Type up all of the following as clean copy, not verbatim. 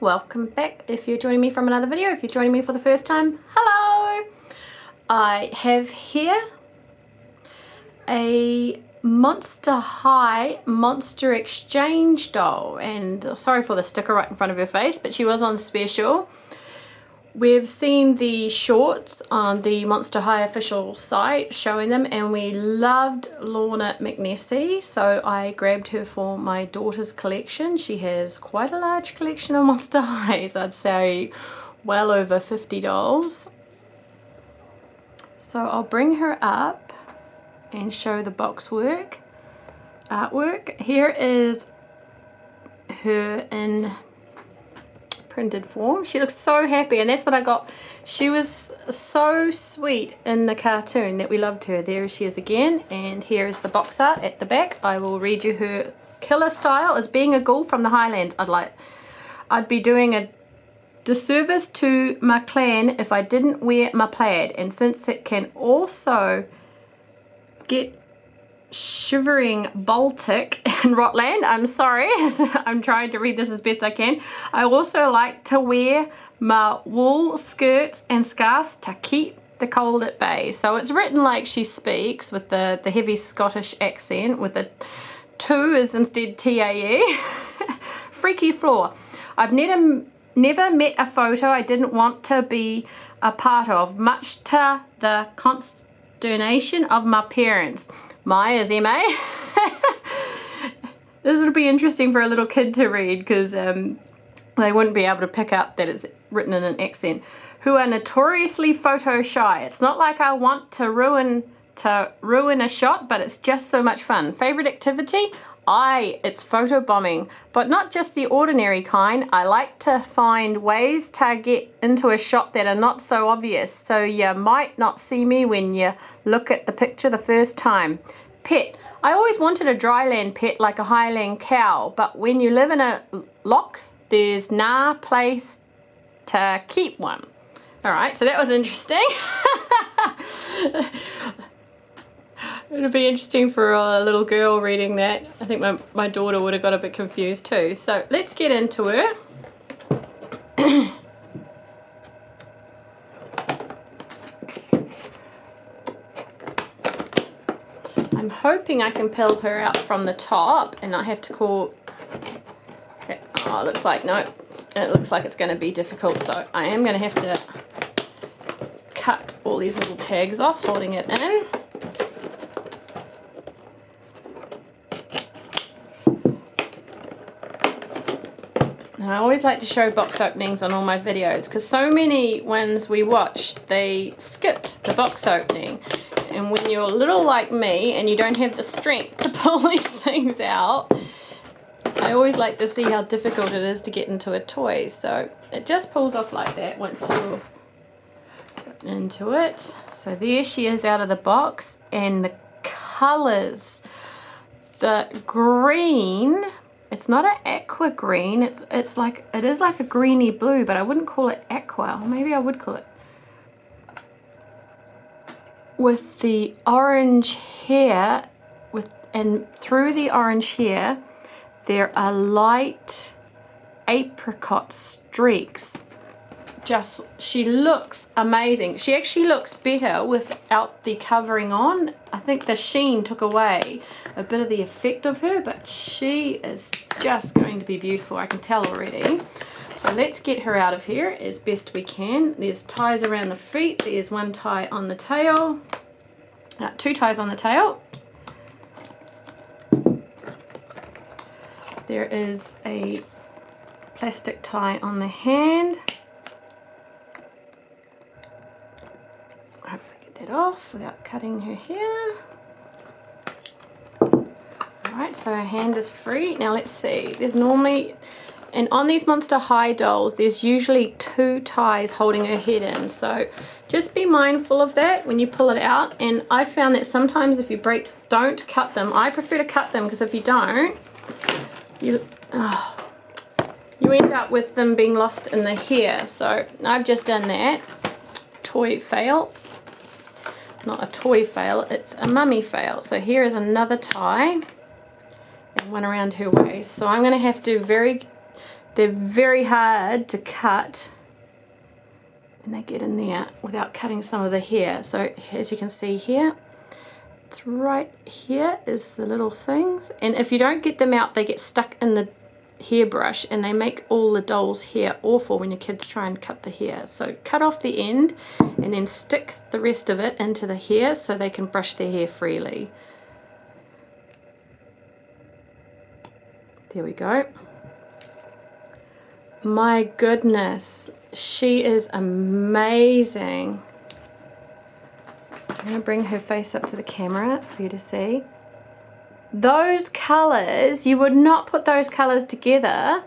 Welcome back. If you're joining me from another video, if you're joining me for the first time, hello! I have here a Monster High Monster Exchange doll, and sorry for the sticker right in front of her face, but she was on special. We've seen the shorts on the Monster High official site showing them, and we loved Lorna McNessie, so I grabbed her for my daughter's collection. She has quite a large collection of Monster Highs, I'd say well over 50 dolls. So I'll bring her up and show the box artwork. Here is her in printed form. She looks so happy, and that's what I got. She was so sweet in the cartoon that we loved her. There she is again, and here is the box art at the back. I will read you her killer style. As being a ghoul from the Highlands, I'd be doing a disservice to my clan if I didn't wear my plaid, and since it can also get shivering Baltic in Rotland, I'm sorry, I'm trying to read this as best I can. I also like to wear my wool skirts and scarves to keep the cold at bay. So it's written like she speaks with the heavy Scottish accent, with the 2 is instead TAE. Freaky floor. I've never met a photo I didn't want to be a part of, much to the consternation of my parents. My is MA. This will be interesting for a little kid to read, because they wouldn't be able to pick up that it's written in an accent. Who are notoriously photo shy. It's not like I want to ruin a shot, but it's just so much fun. Favorite activity? It's photo bombing, but not just the ordinary kind. I like to find ways to get into a shot that are not so obvious, so you might not see me when you look at the picture the first time. Pet. I always wanted a dryland pet like a Highland cow, but when you live in a loch, there's nah place to keep one. Alright, so that was interesting. It would be interesting for a little girl reading that. I think my daughter would have got a bit confused too. So let's get into her. I'm hoping I can peel her out from the top and not have to call... Oh, it looks like, no. It looks like it's going to be difficult, so I am going to have to cut all these little tags off, holding it in. I always like to show box openings on all my videos, because so many ones we watched, they skipped the box opening. And when you're little like me and you don't have the strength to pull these things out, I always like to see how difficult it is to get into a toy. So it just pulls off like that once you're into it. So there she is out of the box, and the colours, the green... It's not an aqua green, it is like a greeny blue, but I wouldn't call it aqua. Or maybe I would call it. With the orange hair, and through the orange hair, there are light apricot streaks. She looks amazing. She actually looks better without the covering on. I think the sheen took away a bit of the effect of her, but she is just going to be beautiful. I can tell already. So let's get her out of here as best we can. There's ties around the feet. There's one tie on the tail. 2 ties on the tail. There is a plastic tie on the hand. I hope I get that off without cutting her hair. Alright, so her hand is free. Now let's see. There's normally, and on these Monster High dolls, there's usually 2 ties holding her head in. So just be mindful of that when you pull it out. And I found that sometimes if you don't cut them. I prefer to cut them, because if you don't, you end up with them being lost in the hair. So I've just done that. Toy fail. Not a toy fail, it's a mummy fail. So here is another tie, and one around her waist. So I'm going to have to very They're very hard to cut, and they get in there without cutting some of the hair. So as you can see here, it's right here is the little things, and if you don't get them out, they get stuck in the hairbrush and they make all the doll's hair awful when your kids try and cut the hair. So cut off the end and then stick the rest of it into the hair so they can brush their hair freely. There we go. My goodness, she is amazing. I'm going to bring her face up to the camera for you to see. Those colours, you would not put those colours together,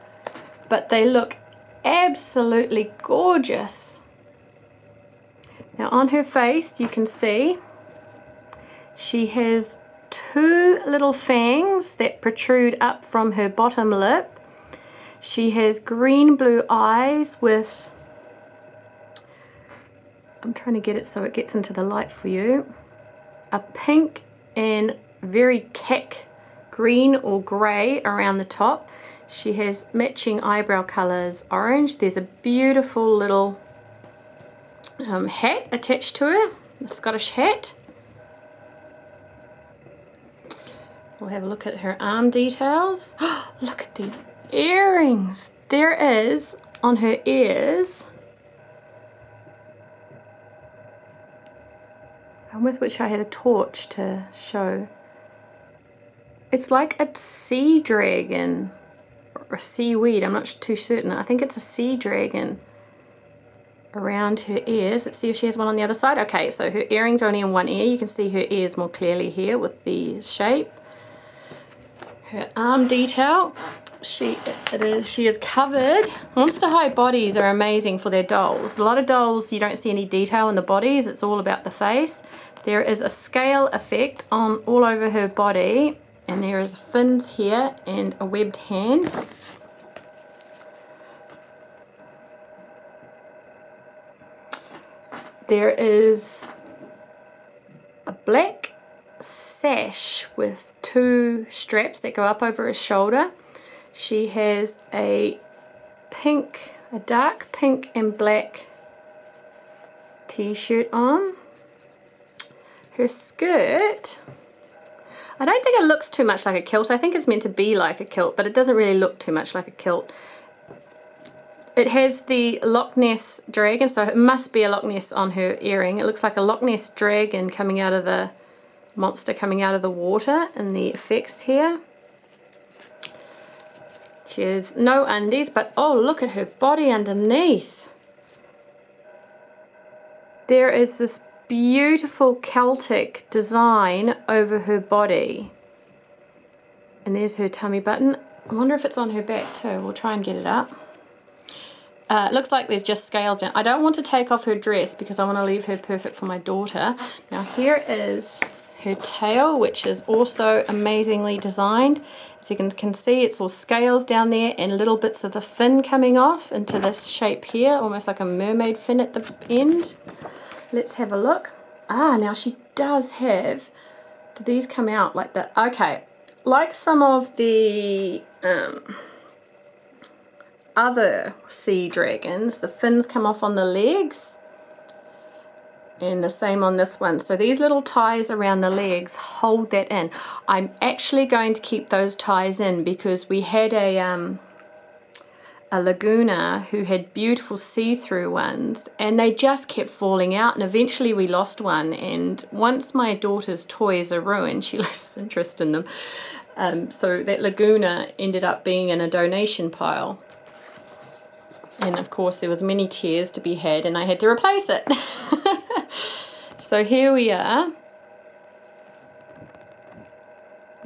but they look absolutely gorgeous. Now on her face, you can see she has two little fangs that protrude up from her bottom lip. She has green-blue eyes with, I'm trying to get it so it gets into the light for you, a pink and very cack green or grey around the top. She has matching eyebrow colours, orange. There's a beautiful little hat attached to her, a Scottish hat. We'll have a look at her arm details. Look at these earrings. There is on her ears. I almost wish I had a torch to show. It's like a sea dragon or a seaweed. I'm not too certain. I think it's a sea dragon around her ears. Let's see if she has one on the other side. Okay, so her earrings are only in one ear. You can see her ears more clearly here with the shape. Her arm detail. She is covered. Monster High bodies are amazing for their dolls. A lot of dolls, you don't see any detail in the bodies. It's all about the face. There is a scale effect on all over her body, and there is fins here and a webbed hand. There is a black sash with two straps that go up over her shoulder. She has a dark pink and black t-shirt on. Her skirt, I don't think it looks too much like a kilt. I think it's meant to be like a kilt, but it doesn't really look too much like a kilt. It has the Loch Ness dragon, so it must be a Loch Ness on her earring. It looks like a Loch Ness dragon coming out of the monster, coming out of the water in the effects here. She has no undies, but oh, look at her body underneath. There is this beautiful Celtic design over her body. And there's her tummy button. I wonder if it's on her back too. We'll try and get it up. It looks like there's just scales down. I don't want to take off her dress because I want to leave her perfect for my daughter. Now here is her tail, which is also amazingly designed. As you can see, it's all scales down there and little bits of the fin coming off into this shape here, almost like a mermaid fin at the end. Let's have a look. Ah, now she does have, do these come out like that? Okay, like some of the other sea dragons, the fins come off on the legs, and the same on this one. So these little ties around the legs hold that in. I'm actually going to keep those ties in because we had a Laguna who had beautiful see-through ones, and they just kept falling out, and eventually we lost one. And once my daughter's toys are ruined, she loses interest in them. So that Laguna ended up being in a donation pile, and of course there was many tears to be had, and I had to replace it. So here we are.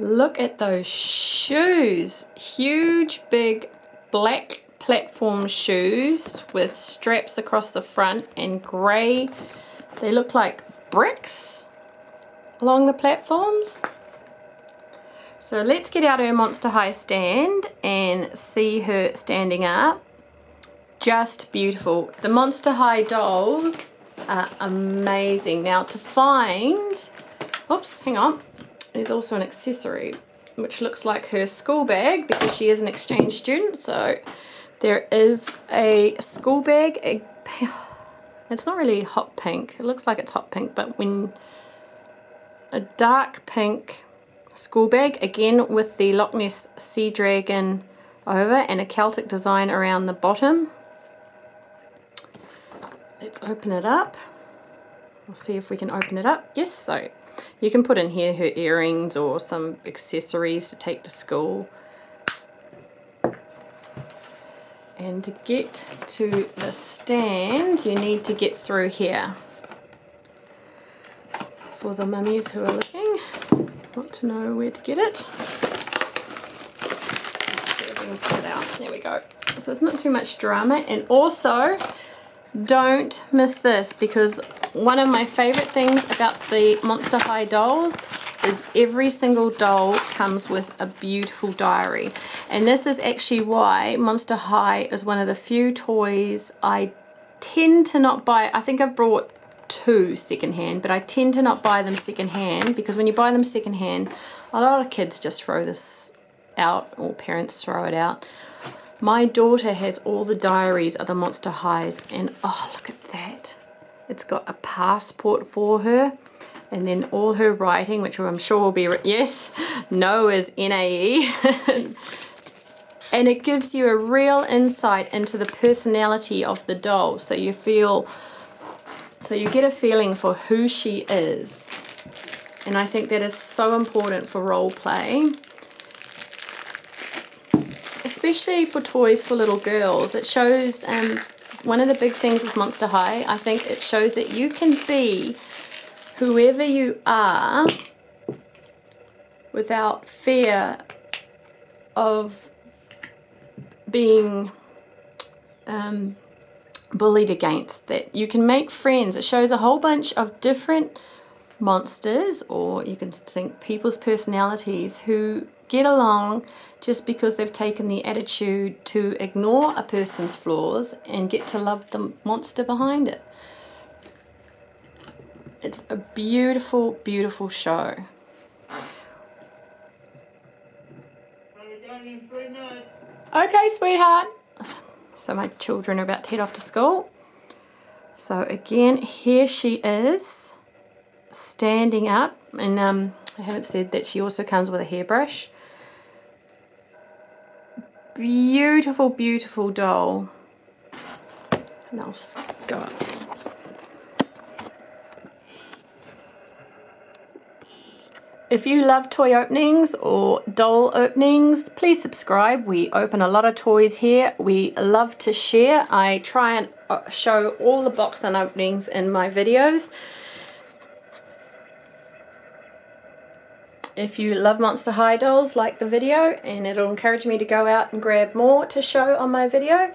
Look at those shoes. Huge, big, black platform shoes with straps across the front and grey. They look like bricks along the platforms. So let's get out her Monster High stand and see her standing up. Just beautiful. The Monster High dolls are amazing. Now to find, oops, hang on, there's also an accessory which looks like her school bag because she is an exchange student. So There is a school bag. It's not really hot pink. It looks like it's hot pink, but when a dark pink school bag, again with the Loch Ness Sea Dragon over and a Celtic design around the bottom. Let's open it up. We'll see if we can open it up. Yes, so you can put in here her earrings or some accessories to take to school. And to get to the stand, you need to get through here. For the mummies who are looking, want to know where to get it. Let's see if we can pull it out. There we go. So it's not too much drama. And also, don't miss this, because one of my favorite things about the Monster High dolls is every single doll comes with a beautiful diary. And this is actually why Monster High is one of the few toys I tend to not buy. I think I've brought 2 secondhand, but I tend to not buy them secondhand, because when you buy them secondhand, a lot of kids just throw this out, or parents throw it out. My daughter has all the diaries of the Monster Highs, and oh, look at that. It's got a passport for her, and then all her writing, which I'm sure will be, yes, no is NAE. And it gives you a real insight into the personality of the doll, so you get a feeling for who she is. And I think that is so important for role play, especially for toys for little girls. It shows, one of the big things with Monster High, I think it shows that you can be whoever you are without fear of being bullied against. That you can make friends. It shows a whole bunch of different monsters, or you can think people's personalities, who get along just because they've taken the attitude to ignore a person's flaws and get to love the monster behind it. It's a beautiful, beautiful show. Okay, sweetheart. So my children are about to head off to school. So again, here she is, standing up. And I haven't said that she also comes with a hairbrush. Beautiful, beautiful doll. And I'll go up. If you love toy openings or doll openings, please subscribe. We open a lot of toys here. We love to share. I try and show all the box unopenings in my videos. If you love Monster High dolls, like the video, and it'll encourage me to go out and grab more to show on my video.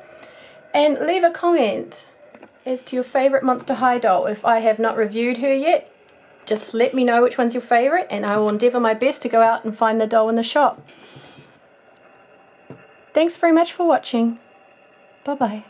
And leave a comment as to your favorite Monster High doll. If I have not reviewed her yet, just let me know which one's your favorite, and I will endeavour my best to go out and find the doll in the shop. Thanks very much for watching. Bye bye.